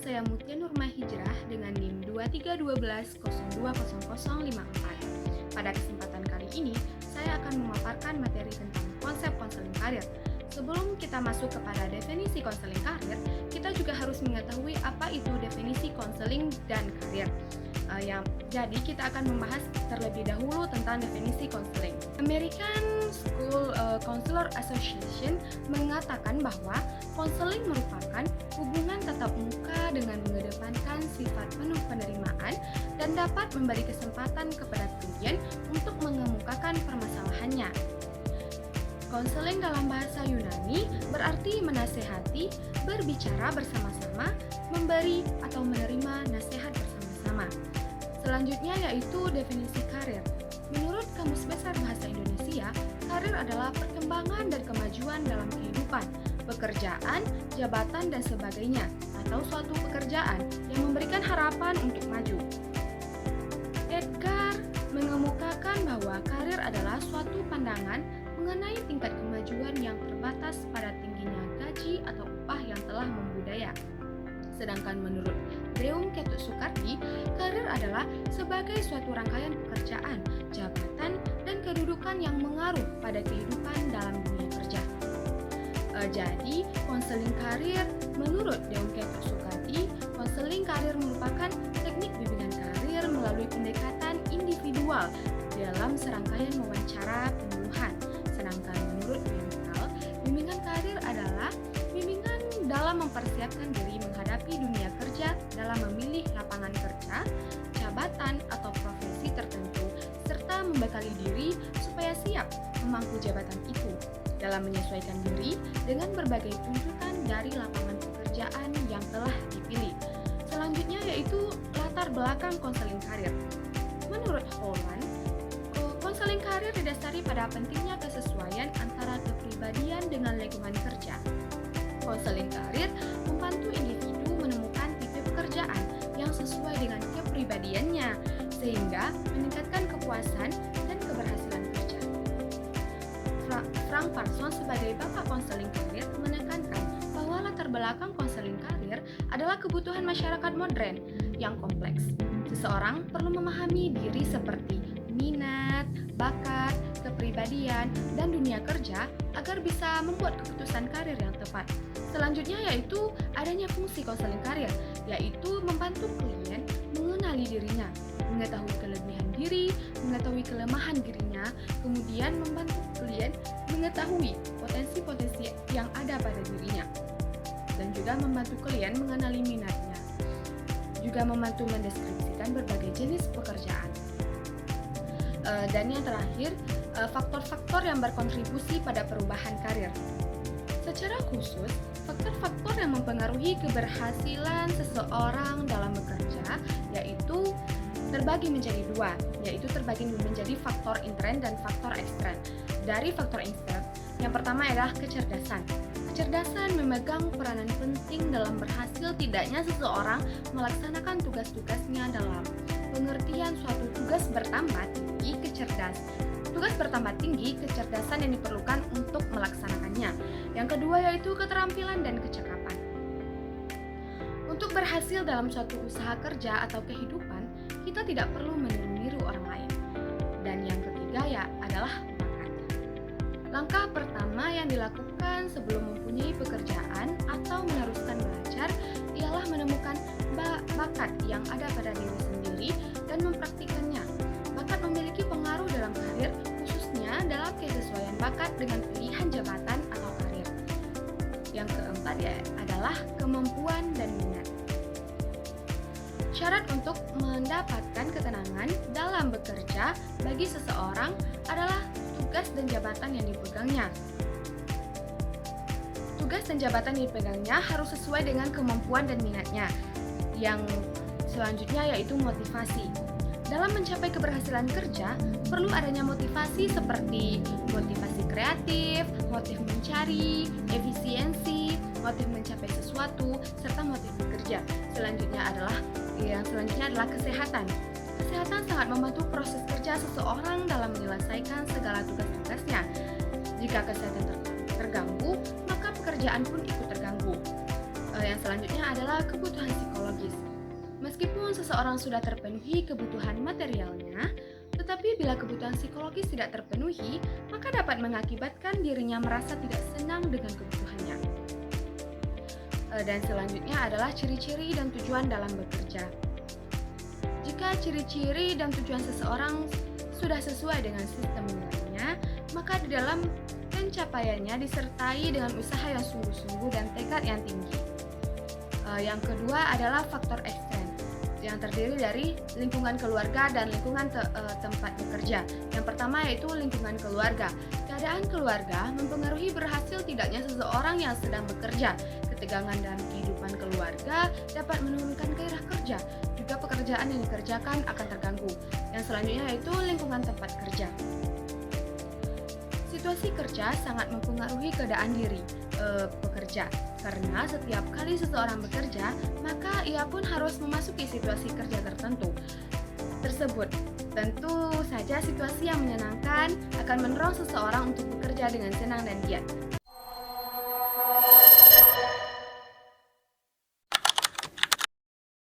saya Mutia Nurma Hijrah dengan NIM 2312020054. Pada kesempatan kali ini, saya akan memaparkan materi tentang konsep konseling karir. Sebelum kita masuk kepada definisi konseling karir, kita juga harus mengetahui apa itu definisi konseling dan karir. Jadi kita akan membahas terlebih dahulu tentang definisi konseling. American School Counselor Association mengatakan bahwa konseling merupakan hubungan tatap muka dengan mengedepankan sifat penuh penerimaan dan dapat memberi kesempatan kepada klien untuk mengemukakan permasalahannya. Konseling dalam bahasa Yunani berarti menasehati, berbicara bersama-sama, memberi atau menerima nasihat bersama-sama. Selanjutnya yaitu definisi karir. Menurut Kamus Besar Bahasa Indonesia, karir adalah perkembangan dan kemajuan dalam kehidupan, pekerjaan, jabatan, dan sebagainya, atau suatu pekerjaan yang memberikan harapan untuk maju. Edgar mengemukakan bahwa karir adalah suatu pandangan mengenai tingkat kemajuan yang terbatas pada tingginya gaji atau upah yang telah membudaya. Sedangkan menurut Deung Ketuk Soekardi, karir adalah sebagai suatu rangkaian pekerjaan, jabatan, dan kedudukan yang mengaruh pada kehidupan dalam dunia kerja. Jadi, konseling karir menurut Deung Ketuk Soekardi, konseling karir merupakan teknik bimbingan karir melalui pendekatan individual dalam serangkaian wawancara penyuluhan. Sedangkan menurut Mental, bimbingan karir adalah bimbingan dalam mempersiapkan diri menghadapi dunia kerja dalam memilih lapangan kerja, jabatan, atau profesi tertentu, serta membekali diri supaya siap memangku jabatan itu dalam menyesuaikan diri dengan berbagai tuntutan dari lapangan pekerjaan yang telah dipilih. Selanjutnya yaitu latar belakang konseling karir. Menurut Holland, konseling karir didasari pada pentingnya kesesuaian antara kepribadian dengan lingkungan kerja. Konseling karir membantu individu menemukan tipe pekerjaan yang sesuai dengan kepribadiannya, sehingga meningkatkan kepuasan dan keberhasilan kerja. Frank Parson sebagai bapak konseling karir menekankan bahwa latar belakang konseling karir adalah kebutuhan masyarakat modern yang kompleks. Seseorang perlu memahami diri seperti minat, bakat, kepribadian, dan dunia kerja agar bisa membuat keputusan karir yang tepat. Selanjutnya yaitu adanya fungsi konseling karir, yaitu membantu klien mengenali dirinya, mengetahui kelebihan diri, mengetahui kelemahan dirinya, kemudian membantu klien mengetahui potensi-potensi yang ada pada dirinya, dan juga membantu klien mengenali minatnya, juga membantu mendeskripsikan berbagai jenis pekerjaan. Dan yang terakhir, faktor-faktor yang berkontribusi pada perubahan karir. Secara khusus, faktor-faktor yang mempengaruhi keberhasilan seseorang dalam bekerja yaitu terbagi menjadi dua, yaitu terbagi menjadi faktor intern dan faktor ekstern. Dari faktor intern, yang pertama adalah kecerdasan. Kecerdasan memegang peranan penting dalam berhasil tidaknya seseorang melaksanakan tugas-tugasnya dalam pengertian suatu tugas bertambah tinggi tugas bertambah tinggi kecerdasan yang diperlukan untuk melaksanakannya. Yang kedua yaitu keterampilan dan kecakapan. Untuk berhasil dalam suatu usaha kerja atau kehidupan, kita tidak perlu meniru orang lain. Dan yang ketiga adalah bakat. Langkah pertama yang dilakukan sebelum mempunyai pekerjaan atau meneruskan belajar ialah menemukan bakat yang ada pada diri sendiri dan mempraktikkannya. Bakat memiliki pengaruh dalam karir, khususnya dalam kesesuaian bakat dengan pilihan jabatan atau karir. Yang keempat adalah kemampuan dan minat. Syarat untuk mendapatkan ketenangan dalam bekerja bagi seseorang adalah tugas dan jabatan yang dipegangnya. Tugas dan jabatan yang dipegangnya harus sesuai dengan kemampuan dan minatnya. Yang selanjutnya yaitu motivasi. Dalam mencapai keberhasilan kerja, perlu adanya motivasi seperti motivasi kreatif, motif mencari, efisiensi, motif mencapai sesuatu, serta motif bekerja. Selanjutnya adalah kesehatan. Kesehatan sangat membantu proses kerja seseorang dalam menyelesaikan segala tugas-tugasnya. Jika kesehatan terganggu, maka pekerjaan pun ikut terganggu. Yang selanjutnya adalah kebutuhan psikologis. Meskipun seseorang sudah terpenuhi kebutuhan materialnya, tetapi bila kebutuhan psikologis tidak terpenuhi, maka dapat mengakibatkan dirinya merasa tidak senang dengan kebutuhannya. Dan selanjutnya adalah ciri-ciri dan tujuan dalam bekerja. Jika ciri-ciri dan tujuan seseorang sudah sesuai dengan sistem nilainya, maka di dalam pencapaiannya disertai dengan usaha yang sungguh-sungguh dan tekad yang tinggi. Yang kedua adalah faktor ekstern yang terdiri dari lingkungan keluarga dan lingkungan tempat bekerja. Yang pertama yaitu lingkungan keluarga. Keadaan keluarga mempengaruhi berhasil tidaknya seseorang yang sedang bekerja. Ketegangan dalam kehidupan keluarga dapat menurunkan gairah kerja. Juga pekerjaan yang dikerjakan akan terganggu. Yang selanjutnya yaitu lingkungan tempat kerja. Situasi kerja sangat mempengaruhi keadaan diri pekerja. Karena setiap kali seseorang bekerja, maka ia pun harus memasuki situasi kerja tertentu tersebut. Tentu saja situasi yang menyenangkan akan mendorong seseorang untuk bekerja dengan senang dan giat.